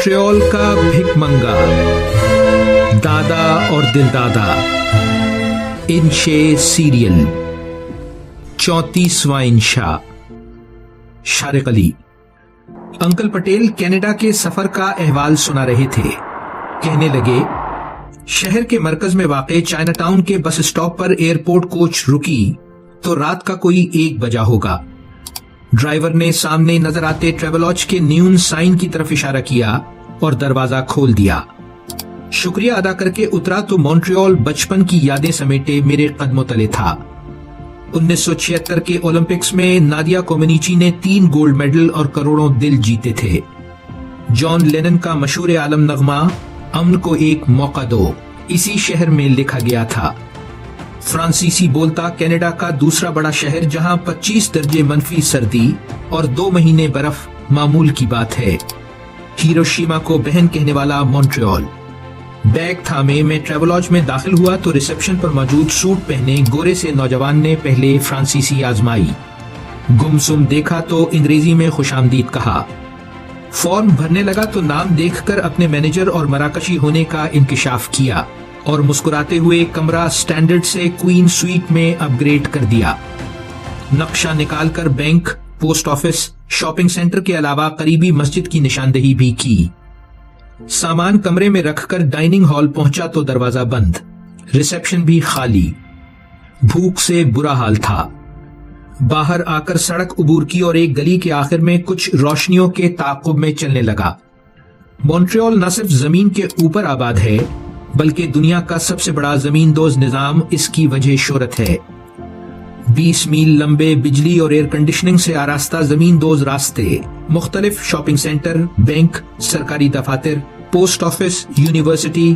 Montreal का भिकमंगा, दादा और दिलदादा, इंशे सीरियल, 34वां इंशा। शारिक अली। अंकल पटेल कनाडा के सफर का अहवाल सुना रहे थे। कहने लगे, शहर के मरकज में वाक़े चाइना टाउन के बस स्टॉप पर एयरपोर्ट कोच रुकी तो रात का कोई 1 बजा होगा। ड्राइवर ने सामने नजर आते ट्रेवलॉज के न्यून साइन की तरफ इशारा किया और दरवाजा खोल दिया। शुक्रिया अदा करके उतरा तो मॉन्ट्रियल बचपन की यादें समेटे मेरे कदमों तले था। 1976 के ओलंपिक्स में नादिया कोमेनीची ने 3 गोल्ड मेडल और करोड़ों दिल जीते थे। जॉन लेनन का मशहूर आलम नगमा अमन को एक मौका दो इसी शहर में लिखा गया था। फ्रांसीसी बोलता कनाडा का दूसरा बड़ा शहर जहां 25 दर्जे मनफी सर्दी और 2 महीने बर्फ मामूल की बात है। हिरोशिमा को बहन कहने वाला मॉन्ट्रियल। बैग थामे मैं ट्रेवलॉज में दाखिल हुआ तो रिसेप्शन पर मौजूद सूट पहने गोरे से नौजवान ने पहले फ्रांसीसी आजमाई। गुमसुम देखा तो अंग्रेजी में खुशामदीद कहा। फॉर्म भरने लगा तो नाम देखकर अपने मैनेजर और मराकशी होने का इंकिशाफ किया और मुस्कुराते हुए कमरा स्टैंडर्ड से क्वीन स्वीट में अपग्रेड कर दिया। नक्शा निकालकर bank, post office, shopping centre के अलावा करीबी मस्जिद की निशानदेही भी की। सामान कमरे में रखकर डाइनिंग हॉल पहुंचा तो दरवाजा बंद, रिसेप्शन भी खाली। भूख से बुरा हाल था। बाहर आकर सड़क उबूर की और एक गली के आखिर में कुछ रोशनियों के ताक़ुब में चलने लगा। मॉन्ट्रियल न सिर्फ जमीन के ऊपर आबाद है बल्कि दुनिया का सबसे बड़ा जमींदोज निजाम इसकी वजह शोहरत है। 20 मील लंबे बिजली और एयर कंडीशनिंग से आरास्ता जमींदोज रास्ते मुख्तलिफ शॉपिंग सेंटर, बैंक, सरकारी दफातर, पोस्ट ऑफिस, यूनिवर्सिटी,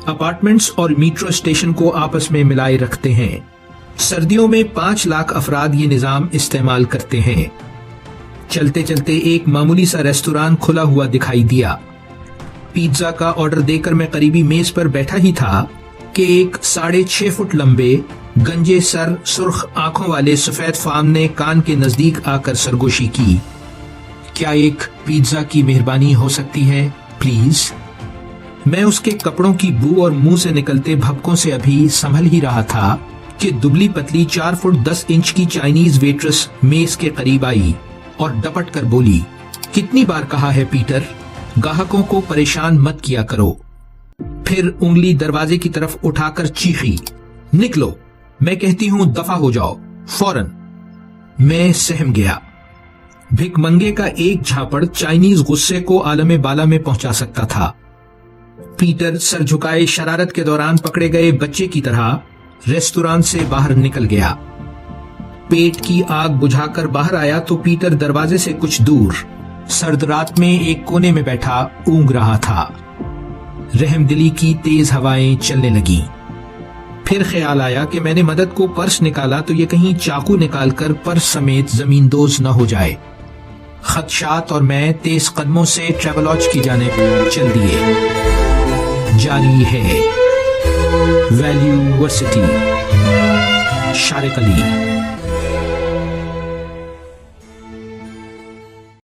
अपार्टमेंट्स और मेट्रो स्टेशन को आपस में मिलाए रखते हैं। सर्दियों में 5 लाख अफराद ये निजाम इस्तेमाल करते हैं। चलते चलते एक मामूली सा रेस्तोरां खुला हुआ दिखाई दिया। पिज्जा का ऑर्डर देकर मैं करीबी मेज पर बैठा ही था कि एक 6.5 फुट लंबे गंजे सर सुर्ख आंखों वाले सफेद फार्म ने कान के नजदीक आकर सरगोशी की। क्या एक पिज्जा की मेहरबानी हो सकती है प्लीज? मैं उसके कपड़ों की बू और मुंह से निकलते भपकों से अभी संभल ही रहा था कि दुबली पतली 4 फुट 10 इंच की चाइनीज वेट्रेस मेज के करीब आई और डपट कर बोली, कितनी बार कहा है पीटर, गाहकों को परेशान मत किया करो। फिर उंगली दरवाजे की तरफ उठाकर चीखी, निकलो, मैं कहती हूं दफा हो जाओ फौरन। मैं सहम गया। भिकमंगे का एक झापड़ चाइनीज गुस्से को आलमे बाला में पहुंचा सकता था। पीटर सर झुकाए शरारत के दौरान पकड़े गए बच्चे की तरह रेस्तोरां से बाहर निकल गया। पेट की आग बुझाकर बाहर आया तो पीटर दरवाजे से कुछ दूर सर्द रात में एक कोने में बैठा ऊँग रहा था। रहमदिली की तेज हवाएं चलने लगी। फिर ख्याल आया कि मैंने मदद को पर्स निकाला तो ये कहीं चाकू निकालकर पर्स समेत जमींदोज न हो जाए। खदशात और मैं तेज कदमों से ट्रेवलॉज की जानिब चल दिए। जारी है वैल्यूवर्सिटी। शारिक अली।